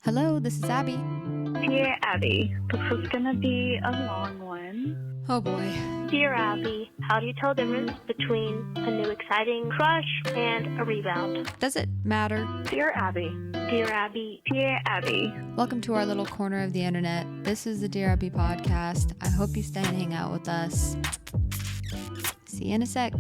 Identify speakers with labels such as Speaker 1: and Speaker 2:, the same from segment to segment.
Speaker 1: Hello, this is Abby.
Speaker 2: Dear Abby, this is gonna be a long one.
Speaker 1: Oh boy.
Speaker 3: Dear Abby, how do you tell the difference between a new exciting crush and a rebound?
Speaker 1: Does it matter?
Speaker 2: Dear Abby.
Speaker 3: Dear Abby.
Speaker 2: Dear Abby.
Speaker 1: Welcome to our little corner of the internet. This is the Dear Abby podcast. I hope you stay and hang out with us. See you in a sec.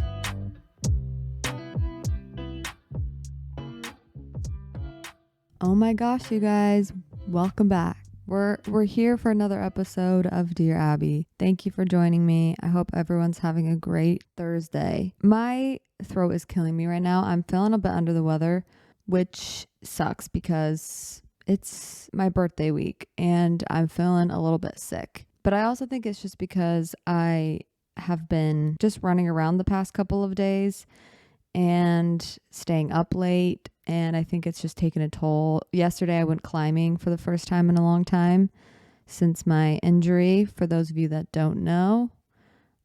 Speaker 1: Oh my gosh, you guys, welcome back. We're here for another episode of Dear Abby. Thank you for joining me. I hope everyone's having a great Thursday. My throat is killing me right now. I'm feeling a bit under the weather, which sucks because it's my birthday week and I'm feeling a little bit sick. But I also think it's just because I have been just running around the past couple of days and staying up late, and I think it's just taken a toll. Yesterday I went climbing for the first time in a long time since my injury. For those of you that don't know,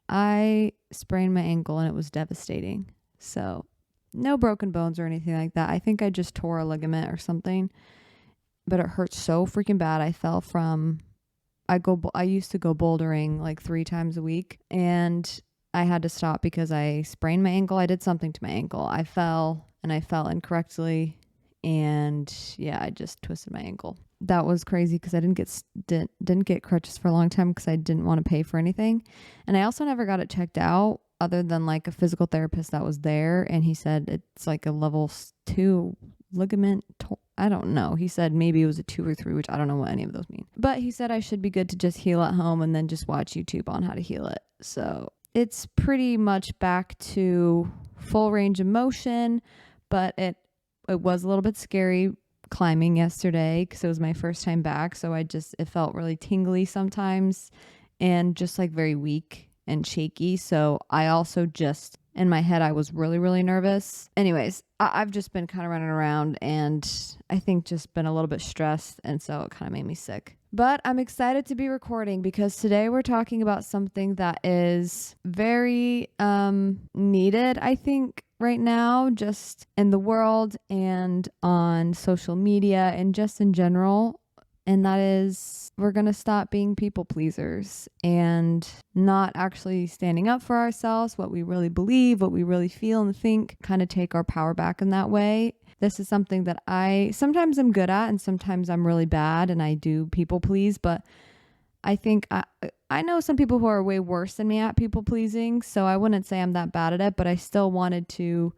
Speaker 1: I sprained my ankle and it was devastating. So no broken bones or anything like that. I think I just tore a ligament or something, but it hurt so freaking bad. I used to go bouldering like 3 times a week, and I had to stop because I sprained my ankle. I did something to my ankle. I fell incorrectly, and yeah, I just twisted my ankle. That was crazy because I didn't get crutches for a long time because I didn't want to pay for anything. And I also never got it checked out other than like a physical therapist that was there, and he said it's like a level 2 ligament. I don't know. He said maybe it was a 2 or 3, which I don't know what any of those mean. But he said I should be good to just heal at home and then just watch YouTube on how to heal it. So it's pretty much back to full range of motion, but it was a little bit scary climbing yesterday because it was my first time back. So it felt really tingly sometimes and just like very weak and shaky. So I also just, in my head, I was really, really nervous. Anyways, I've just been kind of running around and I think just been a little bit stressed. And so it kind of made me sick. But I'm excited to be recording because today we're talking about something that is very needed, I think, right now, just in the world and on social media and just in general. And that is, we're going to stop being people pleasers and not actually standing up for ourselves, what we really believe, what we really feel and think, kind of take our power back in that way. This is something that I sometimes am good at and sometimes I'm really bad and I do people please, but I think I know some people who are way worse than me at people pleasing, so I wouldn't say I'm that bad at it, but I still wanted to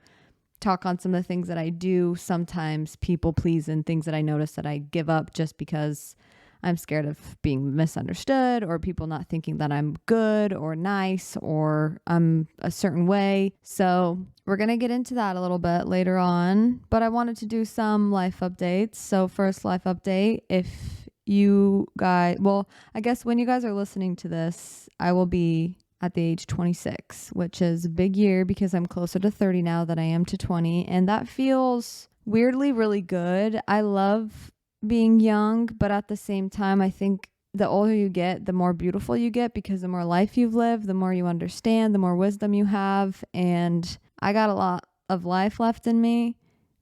Speaker 1: talk on some of the things that I do sometimes people please and things that I notice that I give up just because I'm scared of being misunderstood or people not thinking that I'm good or nice or I'm a certain way. So we're going to get into that a little bit later on, but I wanted to do some life updates. So first life update, if you guys, well, I guess when you guys are listening to this, I will be at the age 26, which is a big year because I'm closer to 30 now than I am to 20. And that feels weirdly really good. I love being young, but at the same time, I think the older you get, the more beautiful you get because the more life you've lived, the more you understand, the more wisdom you have. And I got a lot of life left in me,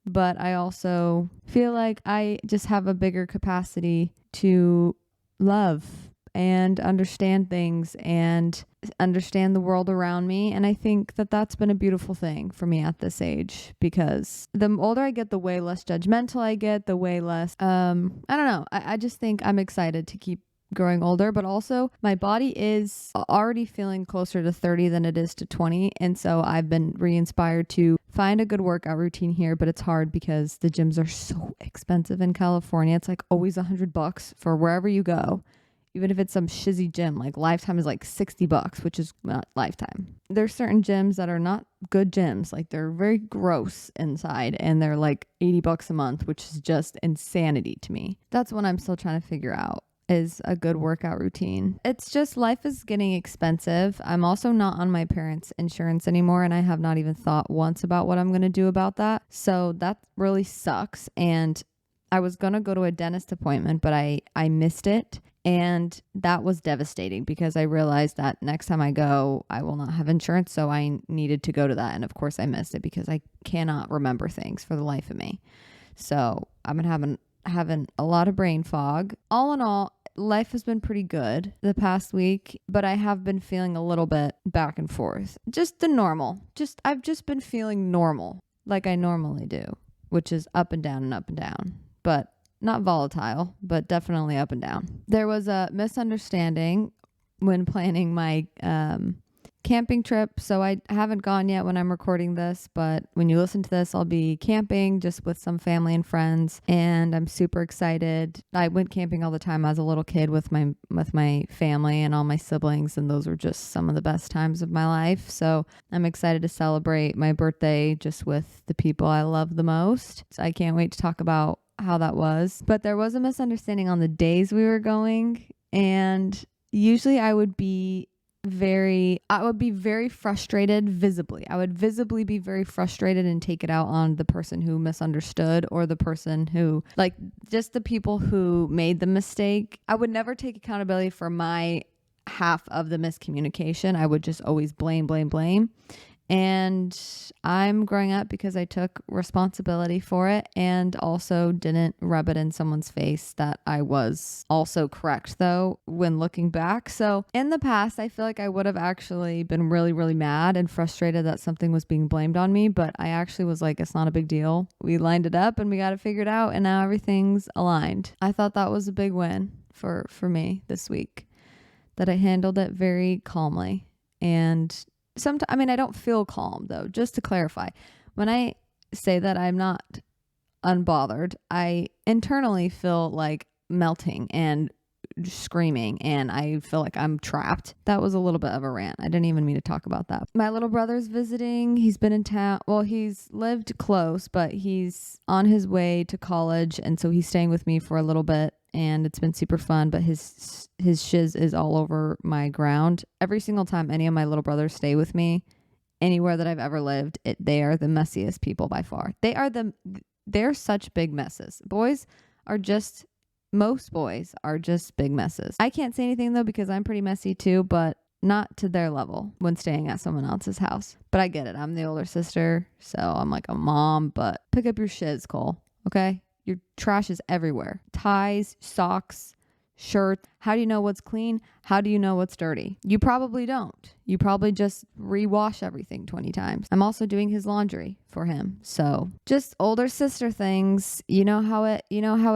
Speaker 1: but I also feel like I just have a bigger capacity to love and understand things and understand the world around me. And I think that that's been a beautiful thing for me at this age because the older I get, the way less judgmental I get, the way less, I don't know. I just think I'm excited to keep growing older, but also my body is already feeling closer to 30 than it is to 20. And so I've been re-inspired to find a good workout routine here, but it's hard because the gyms are so expensive in California. It's like always $100 for wherever you go. Even if it's some shizzy gym, like Lifetime is like $60, which is not Lifetime. There's certain gyms that are not good gyms. Like they're very gross inside and they're like $80 a month, which is just insanity to me. That's what I'm still trying to figure out is a good workout routine. It's just life is getting expensive. I'm also not on my parents' insurance anymore and I have not even thought once about what I'm going to do about that. So that really sucks. And I was going to go to a dentist appointment, but I missed it. And that was devastating because I realized that next time I go, I will not have insurance. So I needed to go to that. And of course I missed it because I cannot remember things for the life of me. So I'm going to having a lot of brain fog. All in all, life has been pretty good the past week, but I have been feeling a little bit back and forth. Just the normal. I've just been feeling normal, like I normally do, which is up and down and up and down, but not volatile, but definitely up and down. There was a misunderstanding when planning my camping trip. So I haven't gone yet when I'm recording this, but when you listen to this, I'll be camping just with some family and friends, and I'm super excited. I went camping all the time as a little kid with my family and all my siblings, and those were just some of the best times of my life. So I'm excited to celebrate my birthday just with the people I love the most. So I can't wait to talk about how that was. But there was a misunderstanding on the days we were going, and usually I would be very frustrated visibly. I would visibly be very frustrated and take it out on the person who misunderstood, or the person who, like, just the people who made the mistake. I would never take accountability for my half of the miscommunication. I would just always blame. And I'm growing up because I took responsibility for it and also didn't rub it in someone's face that I was also correct, though, when looking back. So in the past, I feel like I would have actually been really, really mad and frustrated that something was being blamed on me. But I actually was like, it's not a big deal. We lined it up and we got it figured out, and now everything's aligned. I thought that was a big win for me this week, that I handled it very calmly. And I don't feel calm, though, just to clarify. When I say that I'm not unbothered, I internally feel like melting and screaming, and I feel like I'm trapped. That was a little bit of a rant. I didn't even mean to talk about that. My little brother's visiting. He's been in town. Well, he's lived close, but he's on his way to college, and so he's staying with me for a little bit, and it's been super fun. But his shiz is all over my ground. Every single time any of my little brothers stay with me, anywhere that I've ever lived, they are the messiest people by far. They're such big messes. Most boys are just big messes. I can't say anything, though, because I'm pretty messy too, but not to their level when staying at someone else's house. But I get it. I'm the older sister, so I'm like a mom, but pick up your shiz, Cole, okay? Your trash is everywhere. Ties, socks, shirts. How do you know what's clean? How do you know what's dirty? You probably don't. You probably just rewash everything 20 times. I'm also doing his laundry for him. So just older sister things. You know how it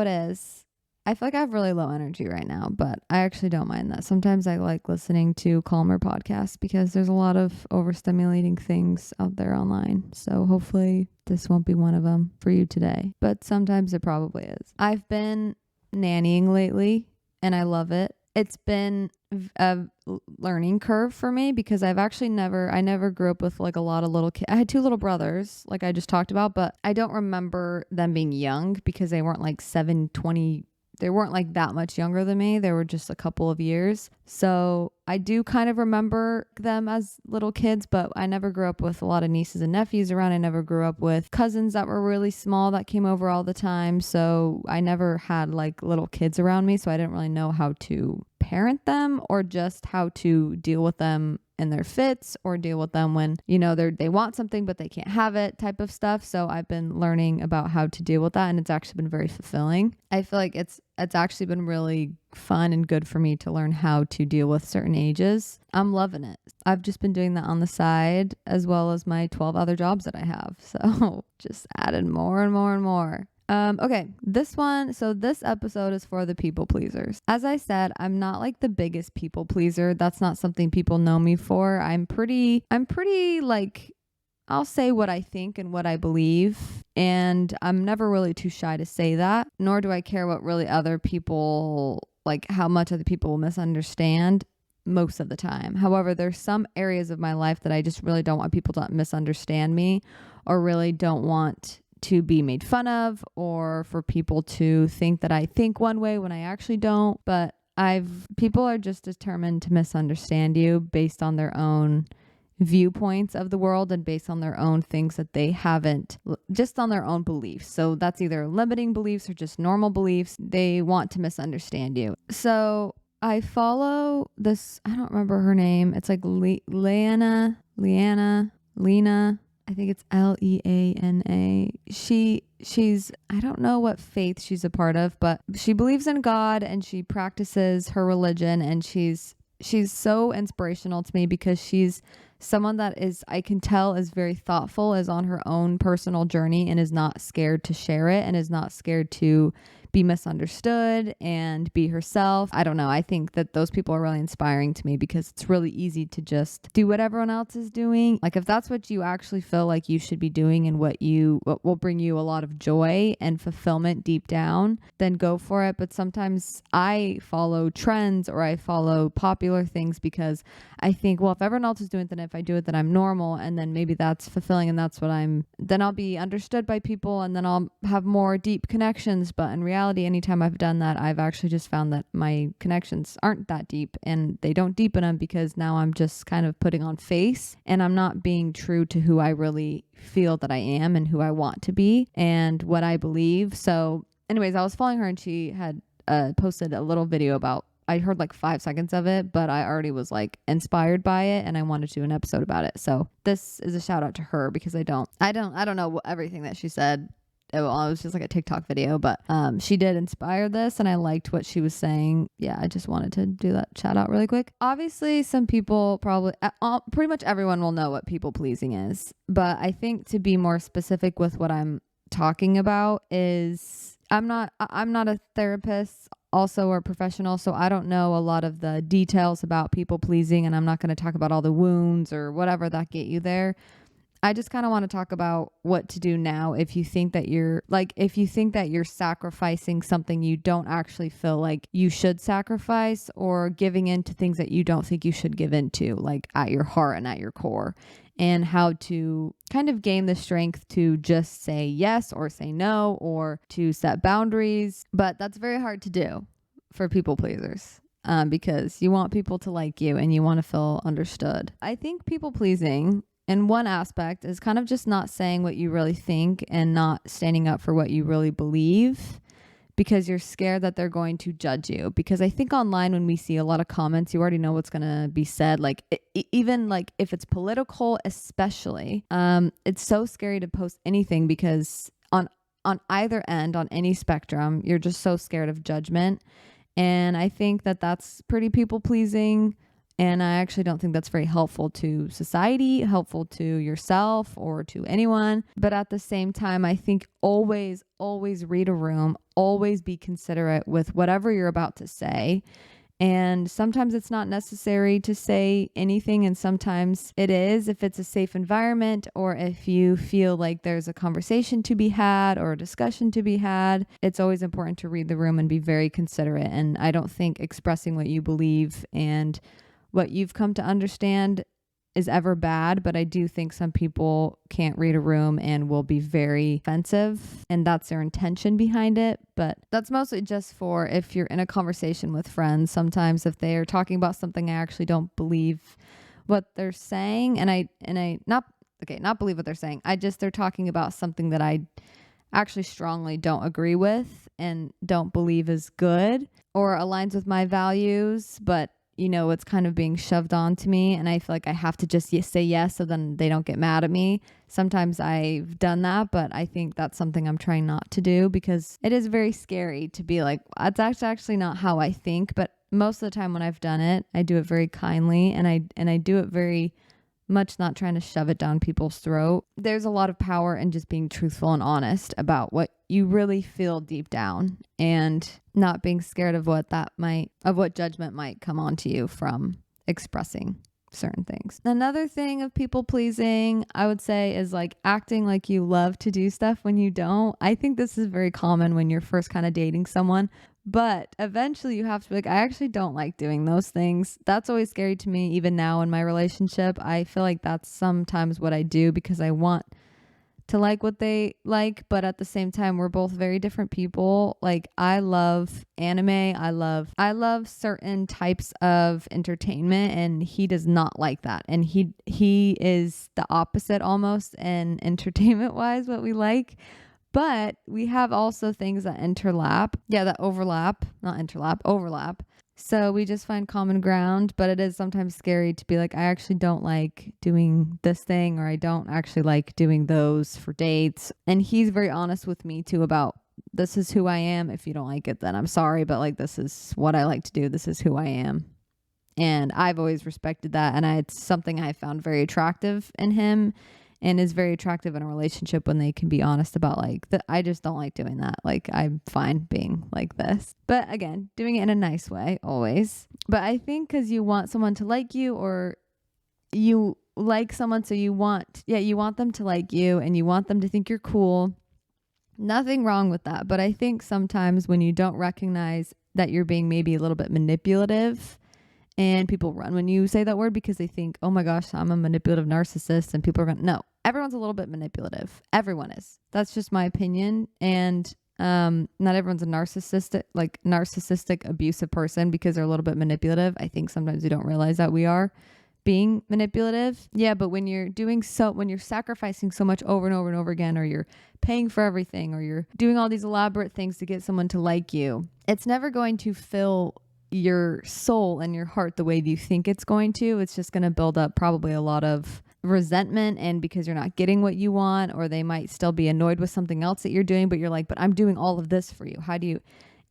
Speaker 1: is. I feel like I have really low energy right now, but I actually don't mind that. Sometimes I like listening to calmer podcasts because there's a lot of overstimulating things out there online. So hopefully this won't be one of them for you today, but sometimes it probably is. I've been nannying lately and I love it. It's been a learning curve for me because I never grew up with like a lot of little kids. I had 2 little brothers, like I just talked about, but I don't remember them being young because they weren't like 7-20. They weren't like that much younger than me. They were just a couple of years. So I do kind of remember them as little kids, but I never grew up with a lot of nieces and nephews around. I never grew up with cousins that were really small that came over all the time. So I never had like little kids around me. So I didn't really know how to parent them or just how to deal with them in their fits or deal with them when, they want something, but they can't have it type of stuff. So I've been learning about how to deal with that. And it's actually been very fulfilling. I feel like it's actually been really fun and good for me to learn how to deal with certain ages. I'm loving it. I've just been doing that on the side as well as my 12 other jobs that I have. So just added more and more and more. Okay, this episode is for the people pleasers. As I said, I'm not like the biggest people pleaser. That's not something people know me for. I'm pretty like, I'll say what I think and what I believe, and I'm never really too shy to say that, nor do I care what really other people, like how much other people will misunderstand most of the time. However, there's some areas of my life that I just really don't want people to misunderstand me or really don't want to be made fun of or for people to think that I think one way when I actually don't. But people are just determined to misunderstand you based on their own viewpoints of the world and based on their own things that they haven't, just on their own beliefs. So that's either limiting beliefs or just normal beliefs. They want to misunderstand you. So I follow this, I don't remember her name. It's like Lena. I think it's Leana. She's I don't know what faith she's a part of, but she believes in God and she practices her religion, and she's so inspirational to me because she's someone that is, I can tell, is very thoughtful, is on her own personal journey, and is not scared to share it, and is not scared to be misunderstood and be herself. I don't know. I think that those people are really inspiring to me because it's really easy to just do what everyone else is doing. Like if that's what you actually feel like you should be doing and what will bring you a lot of joy and fulfillment deep down, then go for it. But sometimes I follow trends or I follow popular things because I think, well, if everyone else is doing it, then if I do it, then I'm normal. And then maybe that's fulfilling and that's what then I'll be understood by people and then I'll have more deep connections. But in reality, anytime I've done that, I've actually just found that my connections aren't that deep, and they don't deepen them because now I'm just kind of putting on face and I'm not being true to who I really feel that I am and who I want to be and what I believe. So anyways, I was following her and she had posted a little video about, I heard like 5 seconds of it, but I already was like inspired by it and I wanted to do an episode about it. So this is a shout out to her because I don't know everything that she said. It was just like a TikTok video, but she did inspire this and I liked what she was saying. Yeah, I just wanted to do that shout out really quick. Obviously, some people probably, pretty much everyone will know what people pleasing is. But I think to be more specific with what I'm talking about is I'm not a therapist also or professional, so I don't know a lot of the details about people pleasing, and I'm not going to talk about all the wounds or whatever that get you there. I just kind of want to talk about what to do now if you think that you're sacrificing something you don't actually feel like you should sacrifice, or giving in to things that you don't think you should give into, like at your heart and at your core, and how to kind of gain the strength to just say yes or say no, or to set boundaries. But that's very hard to do for people pleasers. Because you want people to like you and you want to feel understood. I think people pleasing in one aspect is kind of just not saying what you really think and not standing up for what you really believe because you're scared that they're going to judge you. Because I think online when we see a lot of comments, you already know what's going to be said. Like even like if it's political, especially, it's so scary to post anything because on either end, on any spectrum, you're just so scared of judgment. And I think that that's pretty people pleasing. And I actually don't think that's very helpful to society, helpful to yourself or to anyone. But at the same time, I think always read a room, always be considerate with whatever you're about to say. And sometimes it's not necessary to say anything, and sometimes it is if it's a safe environment or if you feel like there's a conversation to be had or a discussion to be had. It's always important to read the room and be very considerate. And I don't think expressing what you believe and what you've come to understand is ever bad, but I do think some people can't read a room and will be very offensive, and that's their intention behind it. But that's mostly just for if you're in a conversation with friends. Sometimes if they are talking about something I actually don't believe what they're saying, and I not believe what they're saying. They're talking about something that I actually strongly don't agree with and don't believe is good or aligns with my values, but it's kind of being shoved onto me and I feel like I have to just say yes so then they don't get mad at me. Sometimes I've done that, but I think that's something I'm trying not to do because it is very scary to be like, it's actually not how I think. But most of the time when I've done it, I do it very kindly and I do it very much not trying to shove it down people's throat. There's a lot of power in just being truthful and honest about what you really feel deep down and not being scared of what judgment might come onto you from expressing certain things. Another thing of people pleasing, I would say, is like acting like you love to do stuff when you don't. I think this is very common when you're first kind of dating someone, but eventually you have to be like, I actually don't like doing those things. That's always scary to me. Even now in my relationship, I feel like that's sometimes what I do because I want to like what they like, but at the same time we're both very different people. Like I love anime, I love certain types of entertainment, and he does not like that, and he is the opposite almost in entertainment wise what we like. But we have also things that overlap. So we just find common ground, but it is sometimes scary to be like, I actually don't like doing this thing, or I don't actually like doing those for dates. And he's very honest with me too about, this is who I am. If you don't like it, then I'm sorry, but like, this is what I like to do. This is who I am. And I've always respected that. And it's something I found very attractive in him, and is very attractive in a relationship when they can be honest about like that. I just don't like doing that. Like, I'm fine being like this. But again, doing it in a nice way always. But I think because you want someone to like you, or you like someone, so you want them to like you, and you want them to think you're cool. Nothing wrong with that. But I think sometimes when you don't recognize that you're being maybe a little bit manipulative, and people run when you say that word because they think, oh my gosh, I'm a manipulative narcissist, and people are going to, no, everyone's a little bit manipulative. Everyone is. That's just my opinion. And not everyone's a narcissistic abusive person because they're a little bit manipulative. I think sometimes we don't realize that we are being manipulative. Yeah, but when you're sacrificing so much over and over and over again, or you're paying for everything, or you're doing all these elaborate things to get someone to like you, it's never going to fill your soul and your heart the way you think it's going to. It's just going to build up probably a lot of resentment, and because you're not getting what you want, or they might still be annoyed with something else that you're doing, but you're like, but I'm doing all of this for you. How do you?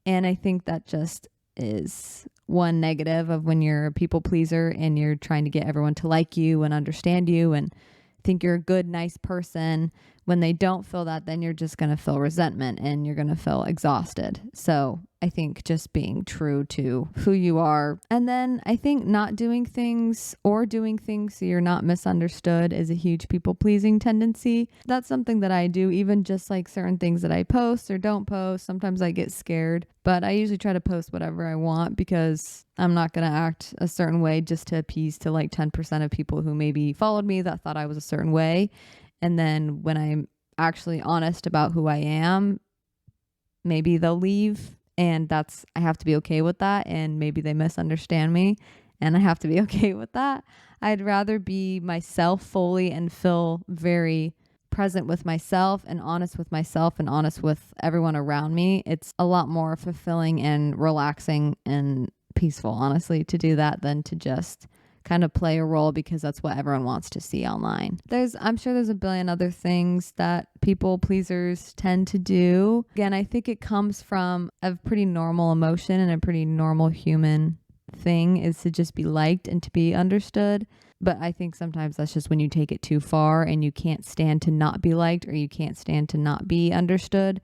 Speaker 1: And I think that just is one negative of when you're a people pleaser and you're trying to get everyone to like you and understand you and think you're a good, nice person. When they don't feel that, then you're just going to feel resentment and you're going to feel exhausted. So I think just being true to who you are. And then I think not doing things, or doing things so you're not misunderstood, is a huge people pleasing tendency. That's something that I do, even just like certain things that I post or don't post. Sometimes I get scared, but I usually try to post whatever I want, because I'm not going to act a certain way just to appease to like 10% of people who maybe followed me that thought I was a certain way. And then when I'm actually honest about who I am, maybe they'll leave, and I have to be okay with that. And maybe they misunderstand me, and I have to be okay with that. I'd rather be myself fully and feel very present with myself and honest with everyone around me. It's a lot more fulfilling and relaxing and peaceful, honestly, to do that than to just kind of play a role because that's what everyone wants to see online. I'm sure there's a billion other things that people pleasers tend to do. Again, I think it comes from a pretty normal emotion and a pretty normal human thing, is to just be liked and to be understood. But I think sometimes that's just when you take it too far and you can't stand to not be liked, or you can't stand to not be understood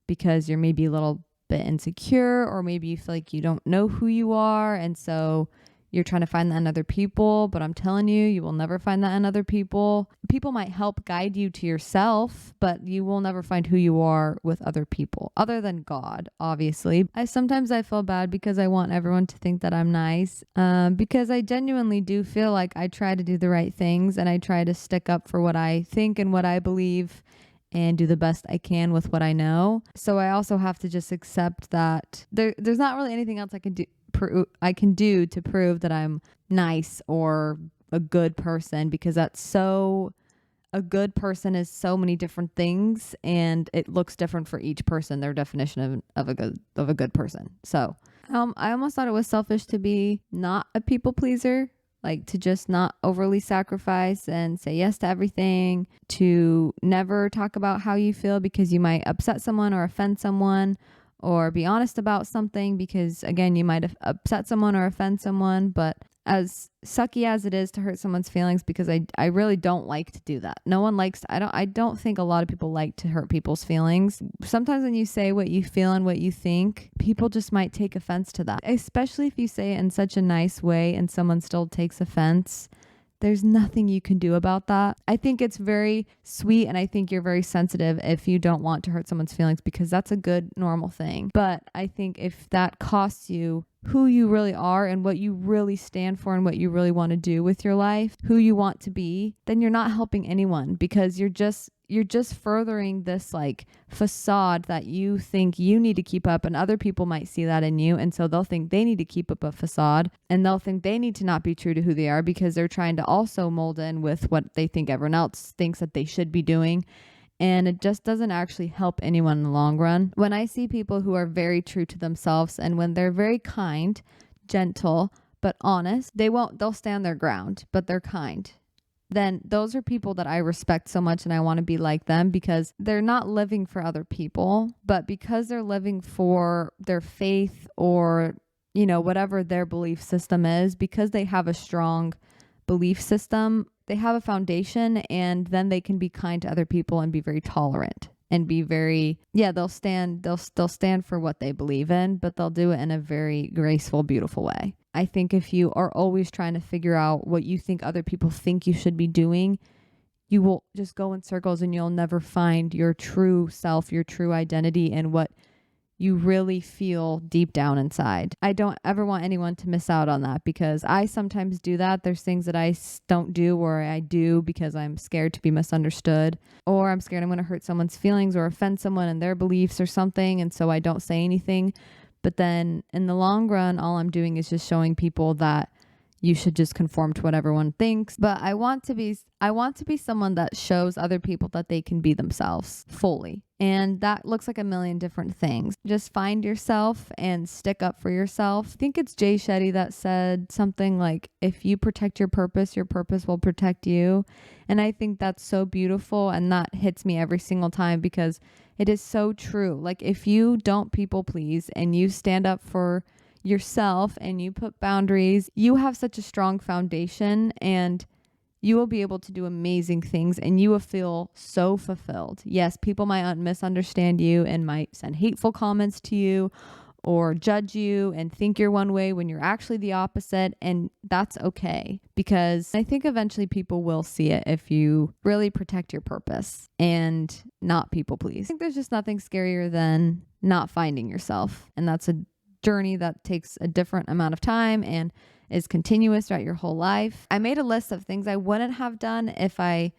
Speaker 1: because you're maybe a little bit insecure, or maybe you feel like you don't know who you are. And so you're trying to find that in other people, but I'm telling you, you will never find that in other people. People might help guide you to yourself, but you will never find who you are with other people, other than God, obviously. Sometimes I feel bad because I want everyone to think that I'm nice, because I genuinely do feel like I try to do the right things, and I try to stick up for what I think and what I believe, and do the best I can with what I know. So I also have to just accept that there's not really anything else I can do to prove that I'm nice or a good person, because a good person is so many different things, and it looks different for each person, their definition of a good person. So I almost thought it was selfish to be not a people pleaser, like to just not overly sacrifice and say yes to everything, to never talk about how you feel because you might upset someone or offend someone, or be honest about something because, again, you might have upset someone or offend someone. But as sucky as it is to hurt someone's feelings, because I really don't like to do that. No one likes to, I don't think a lot of people like to hurt people's feelings. Sometimes when you say what you feel and what you think, people just might take offense to that, especially if you say it in such a nice way and someone still takes offense. There's nothing you can do about that. I think it's very sweet, and I think you're very sensitive if you don't want to hurt someone's feelings, because that's a good, normal thing. But I think if that costs you who you really are and what you really stand for and what you really want to do with your life, who you want to be, then you're not helping anyone, because you're just furthering this like facade that you think you need to keep up, and other people might see that in you, and so they'll think they need to keep up a facade, and they'll think they need to not be true to who they are because they're trying to also mold in with what they think everyone else thinks that they should be doing. And it just doesn't actually help anyone in the long run. When I see people who are very true to themselves and when they're very kind, gentle, but honest, they'll stand their ground, but they're kind. Then those are people that I respect so much and I want to be like them because they're not living for other people, but because they're living for their faith or, whatever their belief system is, because they have a strong belief system, they have a foundation, and then they can be kind to other people and be very tolerant and be very, they'll stand for what they believe in, but they'll do it in a very graceful, beautiful way. I think if you are always trying to figure out what you think other people think you should be doing, you will just go in circles and you'll never find your true self, your true identity, and what you really feel deep down inside. I don't ever want anyone to miss out on that because I sometimes do that. There's things that I don't do or I do because I'm scared to be misunderstood, or I'm scared I'm going to hurt someone's feelings or offend someone and their beliefs or something. And so I don't say anything. But then in the long run, all I'm doing is just showing people that you should just conform to what everyone thinks. But I want to be someone that shows other people that they can be themselves fully. And that looks like a million different things. Just find yourself and stick up for yourself. I think it's Jay Shetty that said something like, if you protect your purpose will protect you. And I think that's so beautiful. And that hits me every single time because it is so true. Like if you don't people please and you stand up for yourself and you put boundaries, you have such a strong foundation and you will be able to do amazing things and you will feel so fulfilled. Yes, people might misunderstand you and might send hateful comments to you or judge you and think you're one way when you're actually the opposite. And that's okay because I think eventually people will see it if you really protect your purpose and not people please. I think there's just nothing scarier than not finding yourself. And that's a journey that takes a different amount of time and is continuous throughout your whole life. I made a list of things I wouldn't have done if I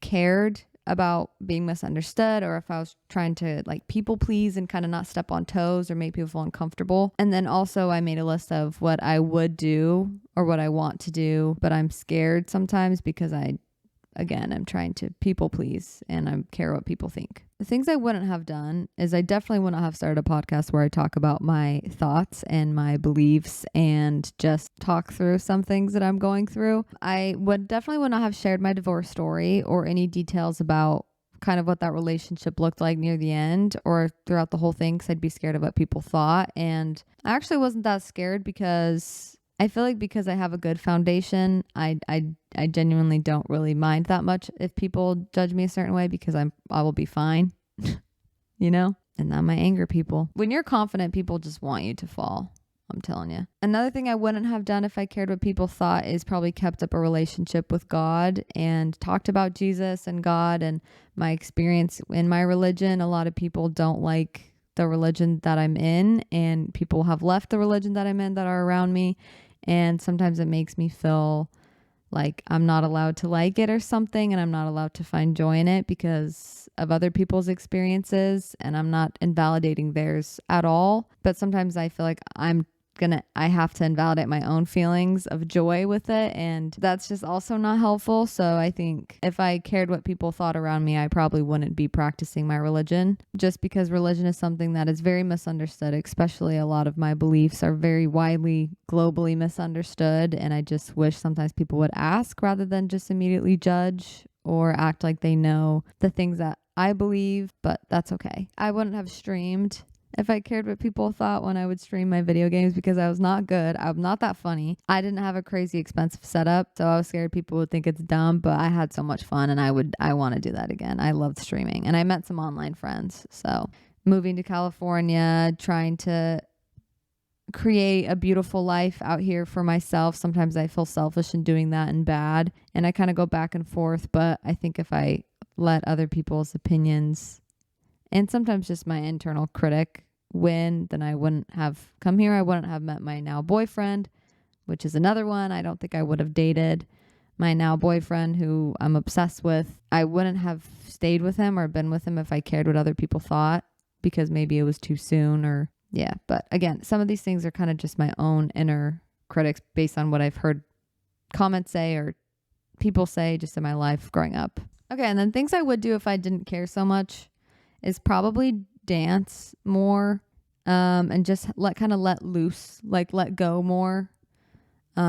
Speaker 1: cared about being misunderstood or if I was trying to like people please and kind of not step on toes or make people feel uncomfortable. And then also I made a list of what I would do or what I want to do, but I'm scared sometimes because I'm trying to people please and I care what people think. The things I wouldn't have done is I definitely wouldn't have started a podcast where I talk about my thoughts and my beliefs and just talk through some things that I'm going through. I definitely would not have shared my divorce story or any details about kind of what that relationship looked like near the end or throughout the whole thing because I'd be scared of what people thought. And I actually wasn't that scared because I feel like because I have a good foundation, I genuinely don't really mind that much if people judge me a certain way because I will be fine, and that might anger people. When you're confident, people just want you to fall. I'm telling you. Another thing I wouldn't have done if I cared what people thought is probably kept up a relationship with God and talked about Jesus and God and my experience in my religion. A lot of people don't like the religion that I'm in, and people have left the religion that I'm in that are around me. And sometimes it makes me feel like I'm not allowed to like it or something, and I'm not allowed to find joy in it because of other people's experiences, and I'm not invalidating theirs at all. But sometimes I feel like I have to invalidate my own feelings of joy with it, and that's just also not helpful. So I think if I cared what people thought around me, I probably wouldn't be practicing my religion, just because religion is something that is very misunderstood, especially a lot of my beliefs are very widely, globally misunderstood, and I just wish sometimes people would ask rather than just immediately judge or act like they know the things that I believe, but that's okay. I wouldn't have streamed if I cared what people thought when I would stream my video games because I was not good. I'm not that funny. I didn't have a crazy expensive setup, so I was scared people would think it's dumb, but I had so much fun and I want to do that again. I loved streaming and I met some online friends. So moving to California, trying to create a beautiful life out here for myself. Sometimes I feel selfish in doing that and bad, and I kind of go back and forth, but I think if I let other people's opinions and sometimes just my internal critic win, then I wouldn't have come here. I wouldn't have met my now boyfriend, which is another one. I don't think I would have dated my now boyfriend who I'm obsessed with. I wouldn't have stayed with him or been with him if I cared what other people thought because maybe it was too soon or yeah. But again, some of these things are kind of just my own inner critics based on what I've heard comments say or people say just in my life growing up. Okay, and then things I would do if I didn't care so much is probably dance more, and just let loose, like let go more,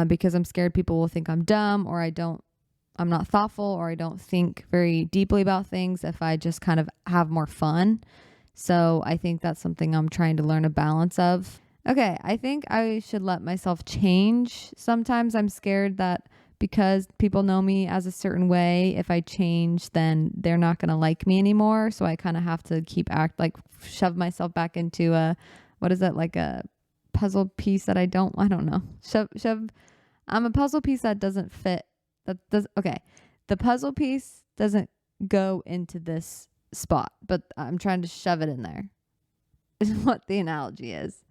Speaker 1: because I'm scared people will think I'm dumb or I'm not thoughtful or I don't think very deeply about things if I just kind of have more fun. So I think that's something I'm trying to learn a balance of. Okay, I think I should let myself change. Sometimes I'm scared that because people know me as a certain way, if I change, then they're not going to like me anymore. So I kind of have to shove myself back into what is it, like a puzzle piece that I don't know. I'm a puzzle piece that doesn't fit. Okay. The puzzle piece doesn't go into this spot, but I'm trying to shove it in there, is what the analogy is.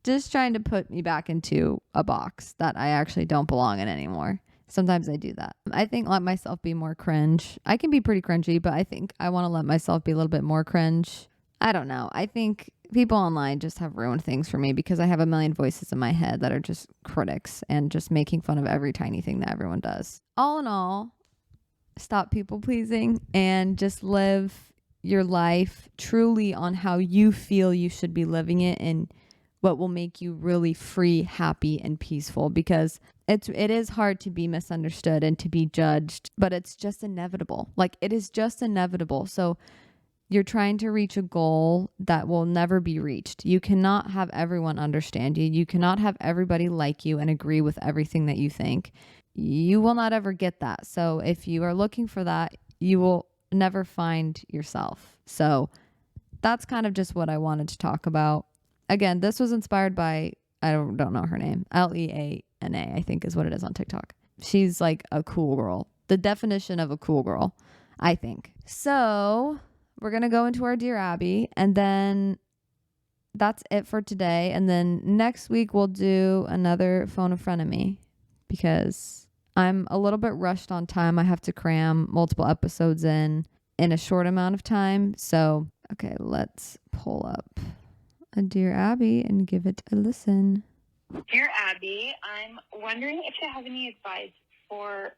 Speaker 1: Just trying to put me back into a box that I actually don't belong in anymore. Sometimes I do that. I think let myself be more cringe. I can be pretty cringy, but I think I want to let myself be a little bit more cringe. I don't know. I think people online just have ruined things for me because I have a million voices in my head that are just critics and just making fun of every tiny thing that everyone does. All in all, stop people pleasing and just live your life truly on how you feel you should be living it and what will make you really free, happy, and peaceful, because it is hard to be misunderstood and to be judged, but it's just inevitable. Like, it is just inevitable. So you're trying to reach a goal that will never be reached. You cannot have everyone understand you. You cannot have everybody like you and agree with everything that you think. You will not ever get that. So if you are looking for that, you will never find yourself. So that's kind of just what I wanted to talk about. Again, this was inspired by, I don't know her name, Leana, I think is what it is on TikTok. She's like a cool girl. The definition of a cool girl, I think. So we're going to go into our Dear Abby, and then that's it for today. And then next week we'll do another Phone a Friend of Me, because I'm a little bit rushed on time. I have to cram multiple episodes in a short amount of time. So, okay, let's pull up a Dear Abby and give it a listen.
Speaker 2: Dear Abby, I'm wondering if you have any advice for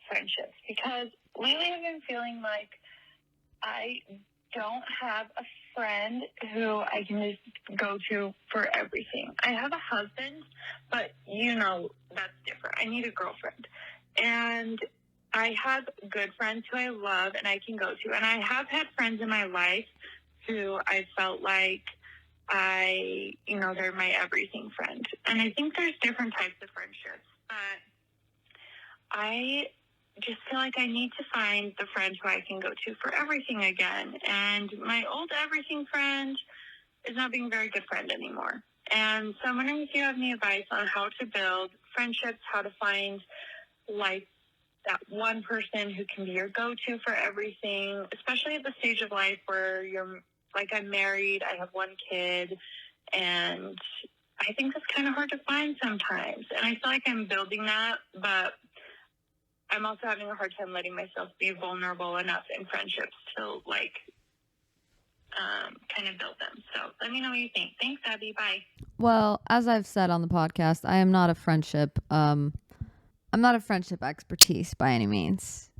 Speaker 2: friendships, because lately I've been feeling like I don't have a friend who I can just go to for everything. I have a husband, but that's different. I need a girlfriend. And I have good friends who I love and I can go to. And I have had friends in my life who I felt like they're my everything friend. And I think there's different types of friendships, but I just feel like I need to find the friend who I can go to for everything again. And my old everything friend is not being a very good friend anymore. And so I'm wondering if you have any advice on how to build friendships, how to find like that one person who can be your go-to for everything, especially at the stage of life where you're like, I'm married, I have one kid, and I think that's kind of hard to find sometimes. And I feel like I'm building that, but I'm also having a hard time letting myself be vulnerable enough in friendships to kind of build them. So let me know what you think. Thanks, Abby. Bye.
Speaker 1: Well, as I've said on the podcast, I am not a friendship. I'm not a friendship expertise by any means.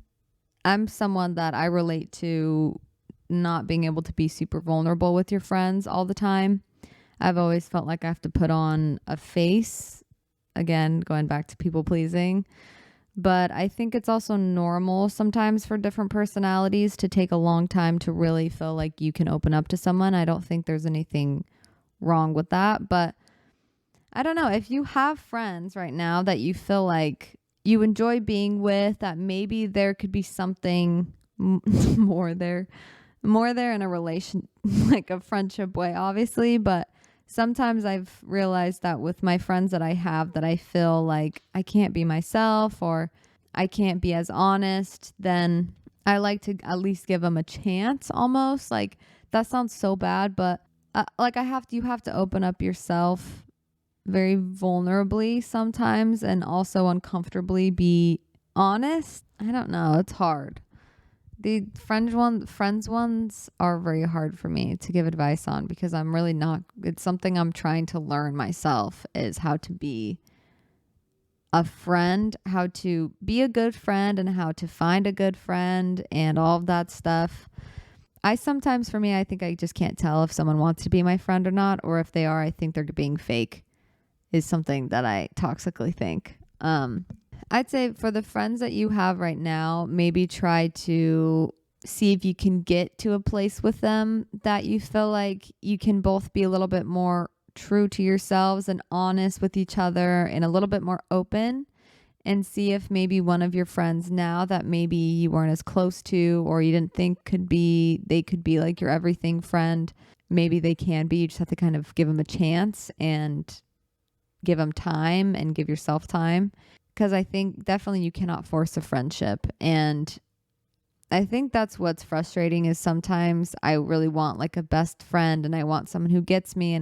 Speaker 1: I'm someone that I relate to not being able to be super vulnerable with your friends all the time. I've always felt like I have to put on a face. Again, going back to people pleasing. But I think it's also normal sometimes for different personalities to take a long time to really feel like you can open up to someone. I don't think there's anything wrong with that. But I don't know. If you have friends right now that you feel like you enjoy being with, that maybe there could be something more there in a relation, like a friendship way, obviously. But sometimes I've realized that with my friends that I have, that I feel like I can't be myself or I can't be as honest, then I like to at least give them a chance almost. Like, that sounds so bad, but you have to open up yourself very vulnerably sometimes and also uncomfortably be honest. I don't know. It's hard. The friends ones are very hard for me to give advice on because I'm really not, it's something I'm trying to learn myself, is how to be a friend, how to be a good friend and how to find a good friend and all of that stuff. I sometimes, for me, I think I just can't tell if someone wants to be my friend or not, or if they are, I think they're being fake, is something that I toxically think. I'd say for the friends that you have right now, maybe try to see if you can get to a place with them that you feel like you can both be a little bit more true to yourselves and honest with each other and a little bit more open, and see if maybe one of your friends now that maybe you weren't as close to or you didn't think they could be like your everything friend, maybe they can be. You just have to kind of give them a chance and give them time and give yourself time, because I think definitely you cannot force a friendship. And I think that's what's frustrating, is sometimes I really want like a best friend and I want someone who gets me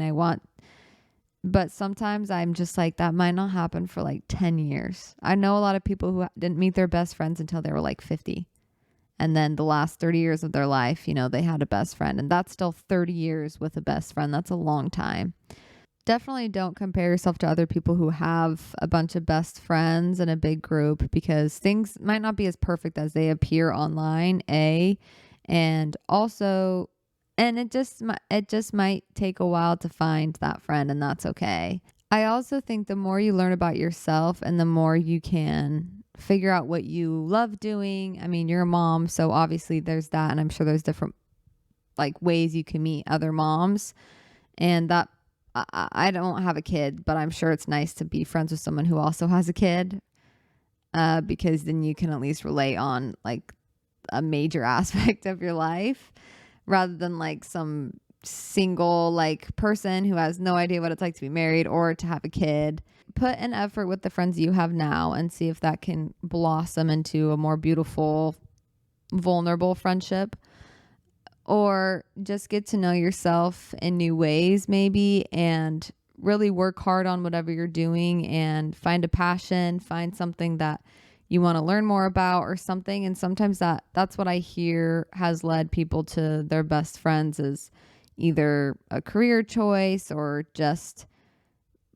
Speaker 1: but sometimes I'm just like, that might not happen for like 10 years. I know a lot of people who didn't meet their best friends until they were like 50. And then the last 30 years of their life, they had a best friend, and that's still 30 years with a best friend. That's a long time. Definitely don't compare yourself to other people who have a bunch of best friends in a big group, because things might not be as perfect as they appear online, and also, and it just might take a while to find that friend, and that's okay. I also think the more you learn about yourself and the more you can figure out what you love doing. I mean, you're a mom, so obviously there's that, and I'm sure there's different like ways you can meet other moms, and that I don't have a kid, but I'm sure it's nice to be friends with someone who also has a kid, because then you can at least relate on like a major aspect of your life, rather than like some single like person who has no idea what it's like to be married or to have a kid. Put an effort with the friends you have now and see if that can blossom into a more beautiful, vulnerable friendship. Or just get to know yourself in new ways maybe, and really work hard on whatever you're doing and find a passion, find something that you want to learn more about or something. And sometimes that's what I hear has led people to their best friends, is either a career choice or just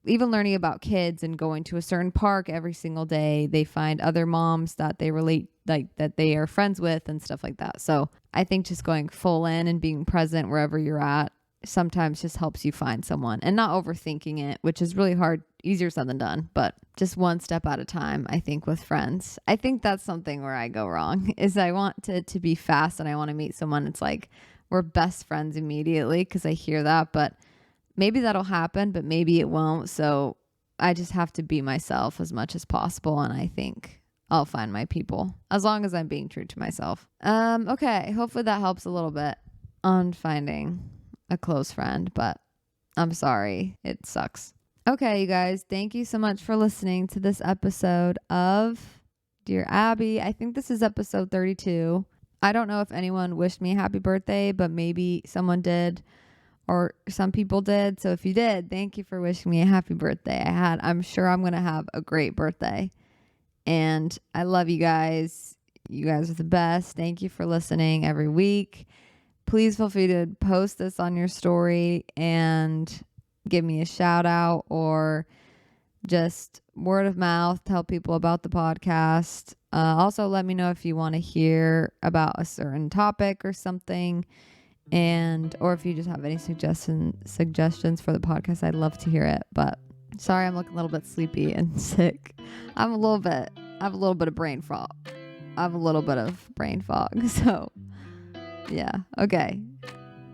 Speaker 1: even learning about kids and going to a certain park every single day. They find other moms that they relate, like that they are friends with and stuff like that. So I think just going full in and being present wherever you're at sometimes just helps you find someone, and not overthinking it, which is really hard, easier said than done, but just one step at a time. I think with friends, I think that's something where I go wrong, is I want to be fast and I want to meet someone. It's like we're best friends immediately, because I hear that, but maybe that'll happen, but maybe it won't. So I just have to be myself as much as possible, and I think I'll find my people as long as I'm being true to myself. Okay, hopefully that helps a little bit on finding a close friend, but I'm sorry, it sucks. Okay, you guys, thank you so much for listening to this episode of Dear Abby. I think this is episode 32. I don't know if anyone wished me a happy birthday, but maybe someone did, or some people did. So if you did, thank you for wishing me a happy birthday. I'm sure I'm going to have a great birthday. And I love you guys. You guys are the best. Thank you for listening every week. Please feel free to post this on your story and give me a shout out, or just word of mouth, tell people about the podcast. Also, let me know if you want to hear about a certain topic or something, or if you just have any suggestions for the podcast. I'd love to hear it. But sorry, I'm looking a little bit sleepy and sick. I have a little bit of brain fog. So yeah. Okay.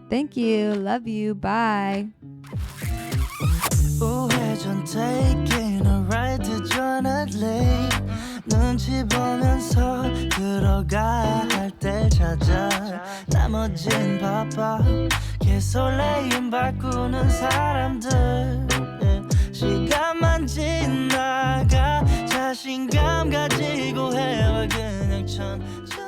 Speaker 1: Thank you. Love you. Bye. 우회전 taking a ride to journey 눈치 보면서 들어가야 할 때 찾아 나머진 바빠 개설레임 바꾸는 사람들 시간만 지나가 자신감 가지고 해와 그냥 천천히